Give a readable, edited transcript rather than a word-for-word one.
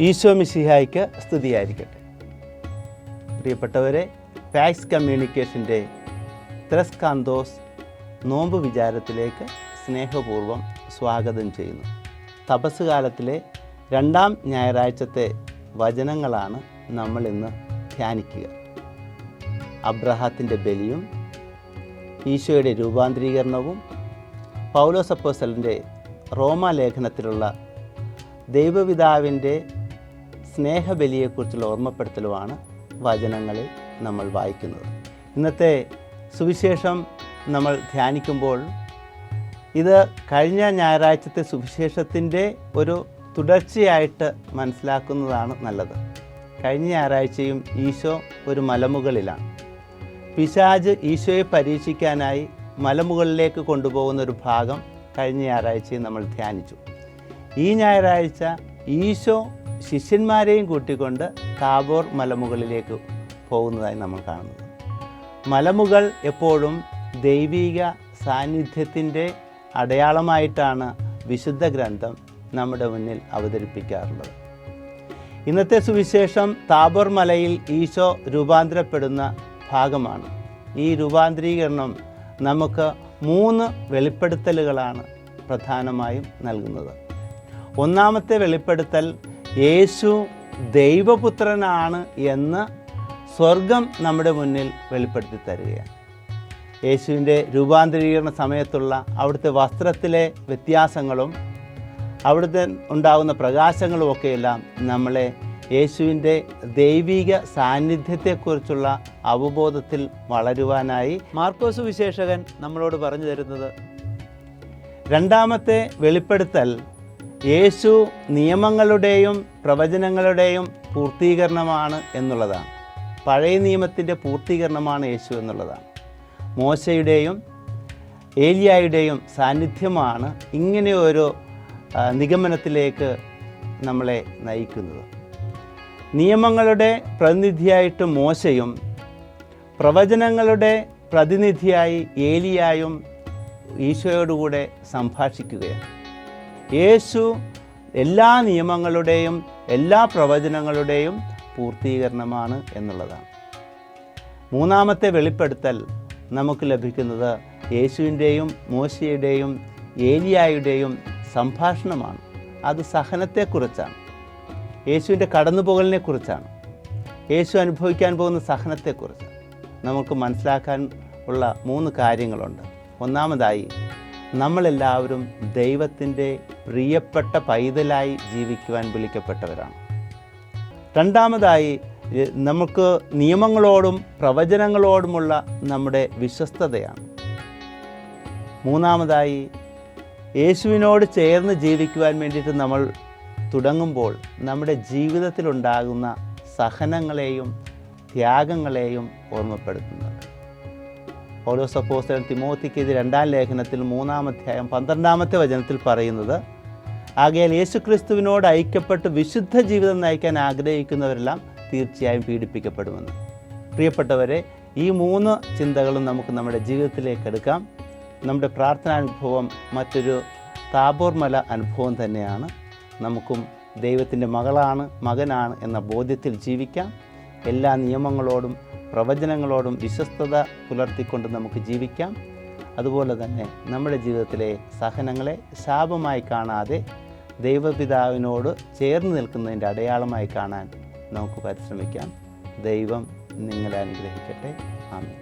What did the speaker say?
ഈശോ മിശിഹായ്ക്ക് സ്തുതിയായിരിക്കട്ടെ. പ്രിയപ്പെട്ടവരെ, പാക്സ് കമ്മ്യൂണിക്കേഷൻ്റെ ത്രസ്കാന്തോസ് നോമ്പ് വിചാരത്തിലേക്ക് സ്നേഹപൂർവ്വം സ്വാഗതം ചെയ്യുന്നു. തപസ് കാലത്തിലെ 2-ാം ഞായറാഴ്ചത്തെ വചനങ്ങളാണ് നമ്മൾ ഇന്ന് ധ്യാനിക്കുക. അബ്രഹാത്തിൻ്റെ ബലിയും ഈശോയുടെ രൂപാന്തരീകരണവും പൗലോസ് അപ്പോസ്തലൻ്റെ റോമാലേഖനത്തിലുള്ള ദൈവപിതാവിൻ്റെ സ്നേഹബലിയെക്കുറിച്ചുള്ള ഓർമ്മപ്പെടുത്തലുമാണ് വചനങ്ങളിൽ നമ്മൾ വായിക്കുന്നത്. ഇന്നത്തെ സുവിശേഷം നമ്മൾ ധ്യാനിക്കുമ്പോൾ ഇത് കഴിഞ്ഞ ഞായറാഴ്ചത്തെ സുവിശേഷത്തിൻ്റെ ഒരു തുടർച്ചയായിട്ട് മനസ്സിലാക്കുന്നതാണ് നല്ലത്. കഴിഞ്ഞ ഞായറാഴ്ചയും ഈശോ ഒരു മലമുകളിലാണ്. പിശാച് ഈശോയെ പരീക്ഷിക്കാനായി മലമുകളിലേക്ക് കൊണ്ടുപോകുന്ന ഒരു ഭാഗം കഴിഞ്ഞ ഞായറാഴ്ചയും നമ്മൾ ധ്യാനിച്ചു. ഈ ഞായറാഴ്ച ഈശോ ശിഷ്യന്മാരെയും കൂട്ടിക്കൊണ്ട് താബോർ മലമുകളിലേക്ക് പോകുന്നതായി നമ്മൾ കാണുന്നത്. മലമുകൾ എപ്പോഴും ദൈവിക സാന്നിധ്യത്തിൻ്റെ അടയാളമായിട്ടാണ് വിശുദ്ധ ഗ്രന്ഥം നമ്മുടെ മുന്നിൽ അവതരിപ്പിക്കാറുള്ളത്. ഇന്നത്തെ സുവിശേഷം താബോർ മലയിൽ ഈശോ രൂപാന്തരപ്പെടുന്ന ഭാഗമാണ്. ഈ രൂപാന്തരീകരണം നമുക്ക് 3 വെളിപ്പെടുത്തലുകളാണ് പ്രധാനമായും നൽകുന്നത്. ഒന്നാമത്തെ വെളിപ്പെടുത്തൽ യേശു ദൈവപുത്രനാണ് എന്ന് സ്വർഗം നമ്മുടെ മുന്നിൽ വെളിപ്പെടുത്തി തരികയാണ്. യേശുവിൻ്റെ രൂപാന്തരീകരണ സമയത്തുള്ള അവിടുത്തെ വസ്ത്രത്തിലെ വ്യത്യാസങ്ങളും അവിടുത്തെ ഉണ്ടാകുന്ന പ്രകാശങ്ങളുമൊക്കെയെല്ലാം നമ്മളെ യേശുവിൻ്റെ ദൈവിക സാന്നിധ്യത്തെക്കുറിച്ചുള്ള അവബോധത്തിൽ വളരുവാനായി മാർക്കോസ് വിശേഷകൻ നമ്മളോട് പറഞ്ഞു തരുന്നത്. രണ്ടാമത്തെ വെളിപ്പെടുത്തൽ യേശു നിയമങ്ങളുടെയും പ്രവചനങ്ങളുടെയും പൂർത്തീകരണമാണ് എന്നുള്ളതാണ്. പഴയ നിയമത്തിൻ്റെ പൂർത്തീകരണമാണ് യേശു എന്നുള്ളതാണ്. മോശയുടെയും ഏലിയായുടെയും സാന്നിധ്യമാണ് ഇങ്ങനെയൊരു നിഗമനത്തിലേക്ക് നമ്മളെ നയിക്കുന്നത്. നിയമങ്ങളുടെ പ്രതിനിധിയായിട്ട് മോശയും പ്രവചനങ്ങളുടെ പ്രതിനിധിയായി ഏലിയായും ഈശോയോടുകൂടെ സംഭാഷിക്കുകയാണ്. യേശു എല്ലാ നിയമങ്ങളുടെയും എല്ലാ പ്രവചനങ്ങളുടെയും പൂർത്തീകരണമാണ് എന്നുള്ളതാണ്. മൂന്നാമത്തെ വെളിപ്പെടുത്തൽ നമുക്ക് ലഭിക്കുന്നത് യേശുവിൻ്റെയും മോശയുടെയും ഏലിയായുടെയും സംഭാഷണമാണ്. അത് സഹനത്തെക്കുറിച്ചാണ്, യേശുവിൻ്റെ കടന്നുപോകലിനെക്കുറിച്ചാണ്, യേശു അനുഭവിക്കാൻ പോകുന്ന സഹനത്തെക്കുറിച്ച് നമുക്ക് മനസ്സിലാക്കാൻ ഉള്ള 3 കാര്യങ്ങളുണ്ട്. ഒന്നാമതായി, നമ്മളെല്ലാവരും ദൈവത്തിൻ്റെ പ്രിയപ്പെട്ട പൈതലായി ജീവിക്കുവാൻ വിളിക്കപ്പെട്ടവരാണ്. രണ്ടാമതായി, നമുക്ക് നിയമങ്ങളോടും പ്രവചനങ്ങളോടുമുള്ള നമ്മുടെ വിശ്വസ്തതയാണ്. മൂന്നാമതായി, യേശുവിനോട് ചേർന്ന് ജീവിക്കുവാൻ വേണ്ടിയിട്ട് നമ്മൾ തുടങ്ങുമ്പോൾ നമ്മുടെ ജീവിതത്തിലുണ്ടാകുന്ന സഹനങ്ങളെയും ത്യാഗങ്ങളെയും ഓർമ്മപ്പെടുത്തുന്നുണ്ട്. പൗലോസ് അപ്പോസ്തലൻ തിമോത്തിക്കെതിരെ 2-ാം ലേഖനത്തിൽ 3-ാം അധ്യായം 12-ാമത്തെ വചനത്തിൽ പറയുന്നത്, ആകയാൽ യേശുക്രിസ്തുവിനോട് ഐക്യപ്പെട്ട് വിശുദ്ധ ജീവിതം നയിക്കാൻ ആഗ്രഹിക്കുന്നവരെല്ലാം തീർച്ചയായും പീഡിപ്പിക്കപ്പെടുമെന്ന്. പ്രിയപ്പെട്ടവരെ, ഈ 3 ചിന്തകളും നമുക്ക് നമ്മുടെ ജീവിതത്തിലേക്ക് എടുക്കാം. നമ്മുടെ പ്രാർത്ഥനാനുഭവം മറ്റൊരു താബോർ മല അനുഭവം തന്നെയാണ്. നമുക്കും ദൈവത്തിൻ്റെ മകനാണ് എന്ന ബോധ്യത്തിൽ ജീവിക്കാം. എല്ലാ നിയമങ്ങളോടും പ്രവചനങ്ങളോടും വിശ്വസ്തത പുലർത്തിക്കൊണ്ട് നമുക്ക് ജീവിക്കാം. അതുപോലെ തന്നെ നമ്മുടെ ജീവിതത്തിലെ സഹനങ്ങളെ ശാപമായി കാണാതെ ദൈവപിതാവിനോട് ചേർന്ന് നിൽക്കുന്നതിൻ്റെ അടയാളമായി കാണാൻ നമുക്ക് പരിശ്രമിക്കാം. ദൈവം നിങ്ങളെ അനുഗ്രഹിക്കട്ടെ. ആമേൻ.